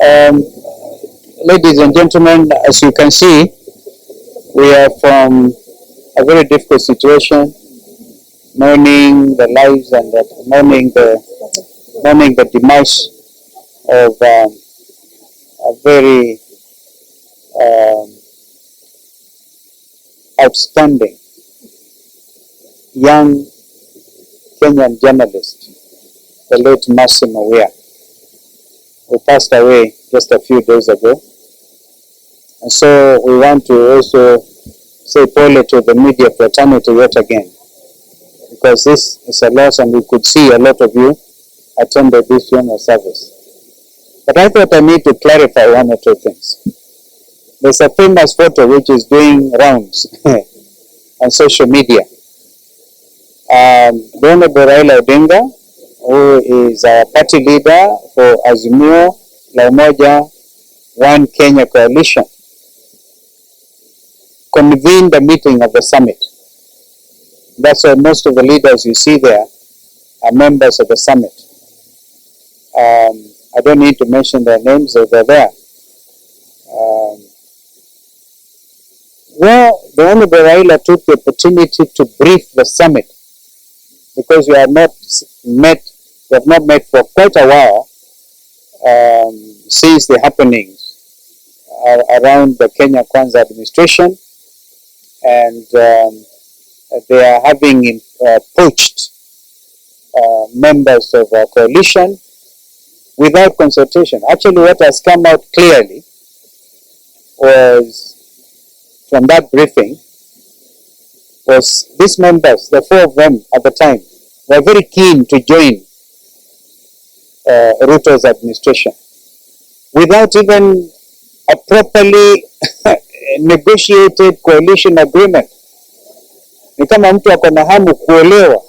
Um, Ladies and gentlemen, as you can see, we are from a very difficult situation, mourning the lives and mourning the demise of a very outstanding young Kenyan journalist, the late Massimo Wea, who passed away just a few days ago. And so we want to also say pole to the media fraternity yet again, because this is a loss, and we could see a lot of you attended this funeral service. But I thought I need to clarify one or two things. There's a famous photo which is doing rounds on social media. The Honorable Raila Odinga, who is our party leader for Azimio, La Umoja, One Kenya coalition, convened a meeting of the summit. That's why most of the leaders you see there are members of the summit. I don't need to mention their names, they're there. Well, the Honorable Raila took the opportunity to brief the summit, because we have not met for quite a while since the happenings around the Kenya Kwanza administration, and they are having poached members of our coalition without consultation. Actually, what has come out clearly was, from that briefing, was these members, the four of them at the time, were very keen to join Ruto's administration without even a properly negotiated coalition agreement. Ni kama mtu ako na hamu kuolewa.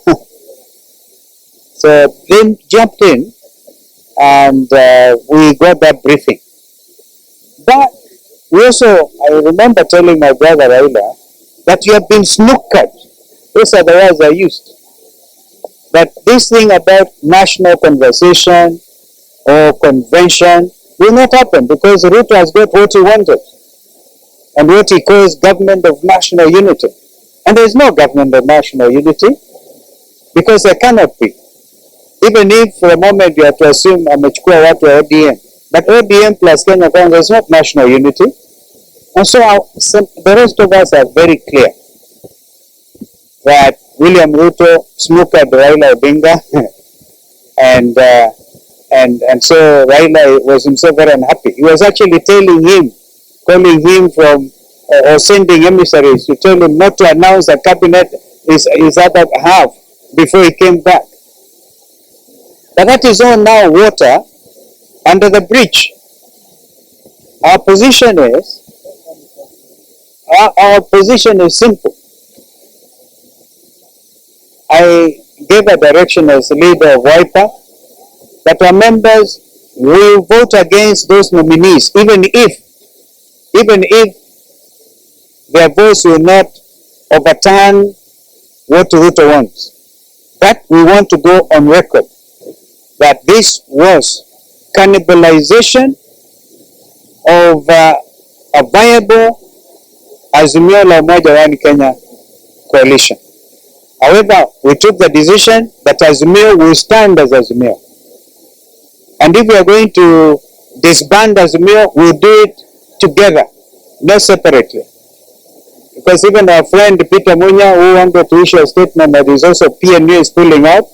So they jumped in and we got that briefing. But we also, I remember telling my brother Raila that you have been snookered. Those are the words I used. That this thing about national conversation or convention will not happen, because Ruto has got what he wanted and what he calls government of national unity. And there is no government of national unity, because there cannot be. Even if for a moment you have to assume amechukua watu wa ODM. But ODM plus Kenya Kwanza is not national unity. And so the rest of us are very clear that William Ruto snookered Raila Odinga and so Raila was himself very unhappy. He was actually calling him from or sending emissaries to tell him not to announce the cabinet is other half before he came back. But that is all now water under the bridge. Our position is simple. I gave a direction as leader of Wiper that our members will vote against those nominees, even if their votes will not overturn what Ruto wants. But we want to go on record that this was cannibalization of a viable Azimio La Umoja One Kenya coalition. However, we took the decision that Azimio will stand as Azimio. And if we are going to disband Azimio, we'll do it together, not separately. Because even our friend Peter Munya, who wanted to issue a statement that is also PNU is pulling out,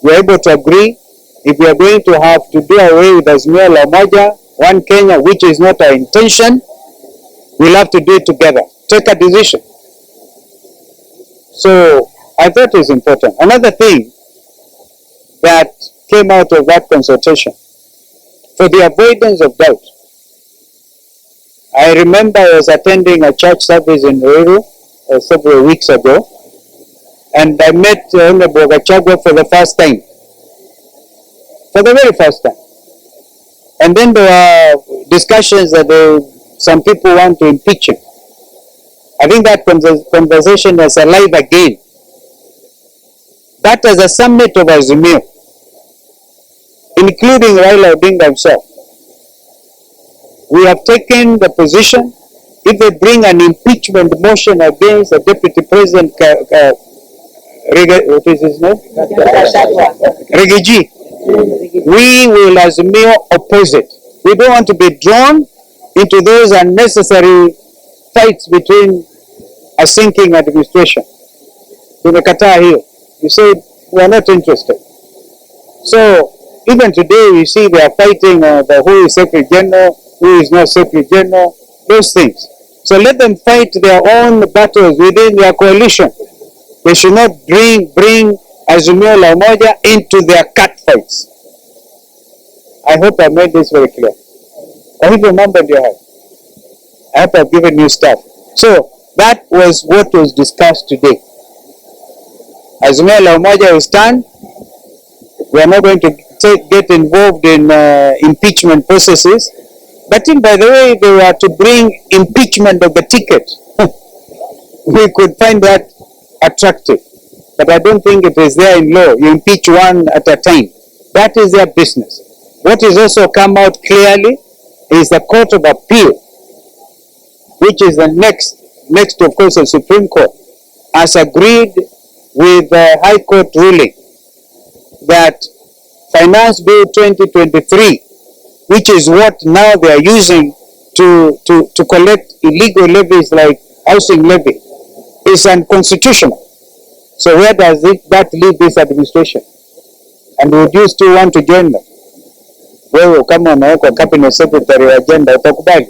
we are able to agree, if we are going to have to do away with Azimio La Umoja One Kenya, which is not our intention, we'll have to do it together. Take a decision. So I thought it was important. Another thing that came out of that consultation, for the avoidance of doubt, I remember I was attending a church service in Uhuru several weeks ago, and I met Honorable Gachagua for the first time. For the very first time. And then there were discussions that some people want to impeach him. I think that conversation was alive again. That was a summit of Azimio, including Raila Odinga himself. we have taken the position, if they bring an impeachment motion against the Deputy President, what is his name? Rigiji, we will Azimio oppose it. We don't want to be drawn into those unnecessary fights between a sinking administration. Tumekataa hiyo. You say we are not interested. So even today we see they are fighting the who is Secretary General, who is not Secretary General, those things. So let them fight their own battles within their coalition. They should not bring Azimio la Umoja into their cat fights. I hope I made this very clear. Kwa hivyo mambo ndio hayo. I hope I've given you stuff. So that was what was discussed today. Azimio la Umoja will stand. We are not going to get involved in impeachment processes. But by the way, if they were to bring impeachment of the ticket, we could find that attractive. But I don't think it is there in law. You impeach one at a time. That is their business. What has also come out clearly is the Court of Appeal, which is the next of course the Supreme Court, has agreed with the High Court ruling that Finance Bill 2023, which is what now they are using to collect illegal levies like housing levy, is unconstitutional. So where does that leave this administration? And would you still want to join them? Wewe kama unawekwa cabinet secretary agenda utakubali?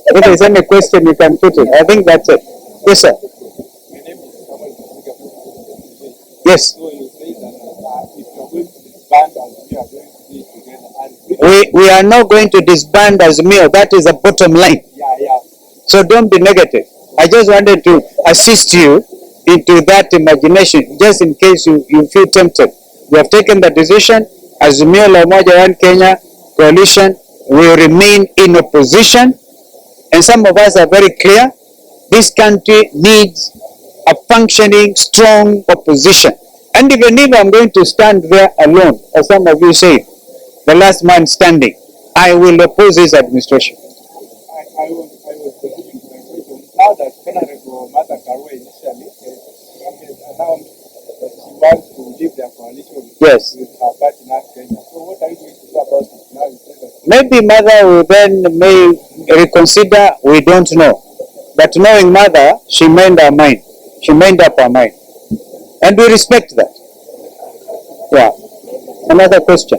If there's any question you can put it. I think that's it. Yes, sir. Yes. So you say that if you're going to disband Azimio, are going to be together. We are not going to disband Azimio. That is the bottom line. Yeah. So don't be negative. I just wanted to assist you into that imagination, just in case you feel tempted. We have taken the decision. Azimio la Umoja One Kenya coalition will remain in opposition. And some of us are very clear. This country needs a functioning, strong opposition. And even if I'm going to stand there alone, as some of you say, the last man standing, I will oppose this administration. I was continuing my question. Now that Honorable Martha Karua initially announced that she wants to leave their coalition Yes. with her partner Kenya. So what are you going to do about it now? Maybe Mother will then may reconsider, we don't know. But knowing Mother, she made her mind. She made up her mind. And we respect that. Yeah. Another question.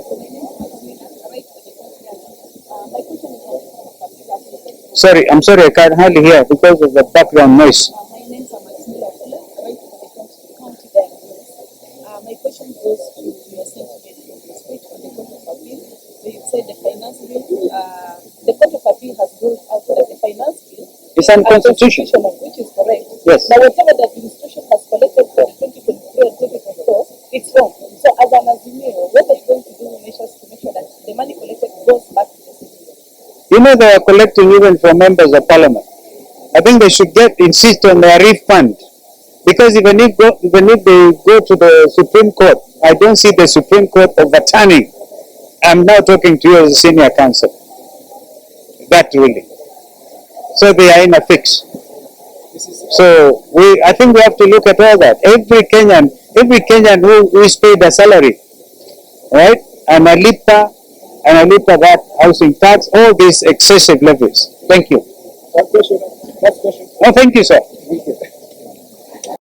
Sorry, I'm sorry, I can't hardly hear because of the background noise. My name is Azimio, right to the county diaspora. My question goes to your sentiment from the speech on the Court of Appeal. So you said the finance bill, the Court of Appeal has ruled out that the finance bill It's unconstitutional. which is correct. Yes. Now, whatever the administration has collected from 2023 and 2024, it's wrong. So, as an Azimio, what are you going to do measures to make sure that the money collected goes back to the citizens? You know they are collecting even from members of parliament. I think they should insist on their refund. Because even if they go to the Supreme Court, I don't see the Supreme Court overturning. I'm now talking to you as a senior counsel. That really. So they are in a fix. So I think we have to look at all that. Every Kenyan who is paid a salary, right? And a lipa that housing tax, all these excessive levies. Thank you. Last question. Oh, thank you, sir.